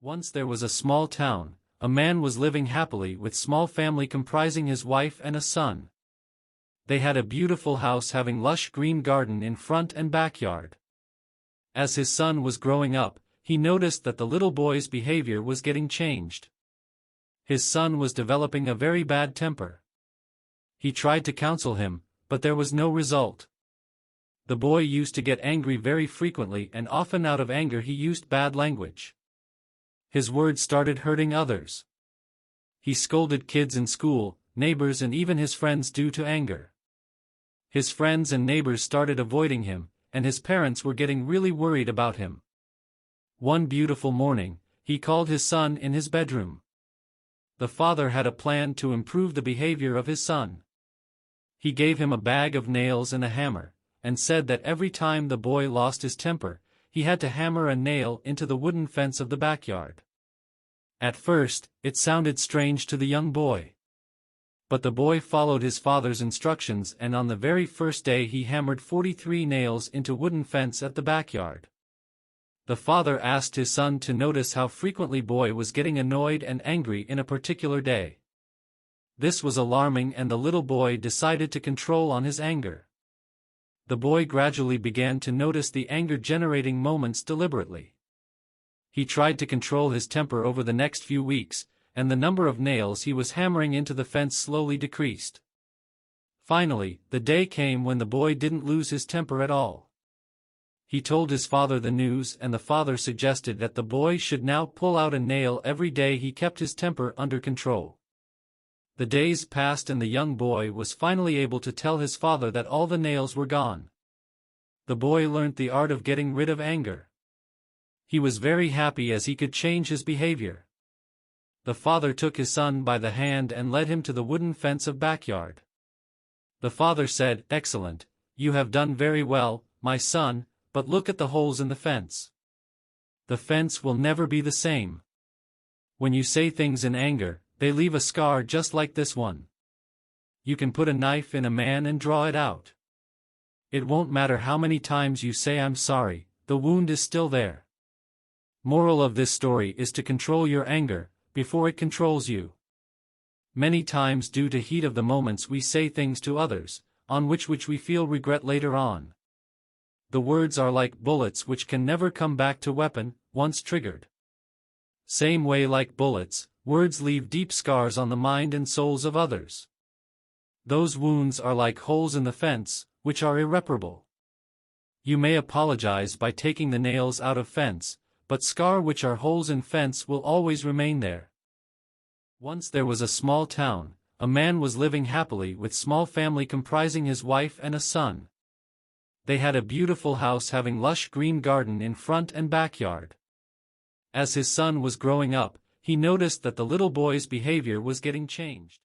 Once there was a small town. A man was living happily with small family comprising his wife and a son. They had a beautiful house having lush green garden in front and backyard. As his son was growing up, he noticed that the little boy's behavior was getting changed. His son was developing a very bad temper. He tried to counsel him, but there was no result. The boy used to get angry very frequently, and often out of anger he used bad language. His words started hurting others. He scolded kids in school, neighbors and even his friends due to anger. His friends and neighbors started avoiding him, and his parents were getting really worried about him. One beautiful morning, he called his son in his bedroom. The father had a plan to improve the behavior of his son. He gave him a bag of nails and a hammer, and said that every time the boy lost his temper, he had to hammer a nail into the wooden fence of the backyard. At first, it sounded strange to the young boy. But the boy followed his father's instructions, and on the very first day he hammered 43 nails into wooden fence at the backyard. The father asked his son to notice how frequently boy was getting annoyed and angry in a particular day. This was alarming, and the little boy decided to control on his anger. The boy gradually began to notice the anger-generating moments deliberately. He tried to control his temper over the next few weeks, and the number of nails he was hammering into the fence slowly decreased. Finally, the day came when the boy didn't lose his temper at all. He told his father the news, and the father suggested that the boy should now pull out a nail every day he kept his temper under control. The days passed, and the young boy was finally able to tell his father that all the nails were gone. The boy learned the art of getting rid of anger. He was very happy as he could change his behavior. The father took his son by the hand and led him to the wooden fence of backyard. The father said, "Excellent, you have done very well, my son, but look at the holes in the fence. The fence will never be the same. When you say things in anger, they leave a scar just like this one. You can put a knife in a man and draw it out. It won't matter how many times you say I'm sorry, the wound is still there." Moral of this story is to control your anger before it controls you. Many times, due to heat of the moments, we say things to others, on which we feel regret later on. The words are like bullets which can never come back to weapon, once triggered. Same way, like bullets, words leave deep scars on the mind and souls of others. Those wounds are like holes in the fence, which are irreparable. You may apologize by taking the nails out of fence, but scar which are holes in fence will always remain there. Once there was a small town. A man was living happily with small family comprising his wife and a son. They had a beautiful house having lush green garden in front and backyard. As his son was growing up, he noticed that the little boy's behavior was getting changed.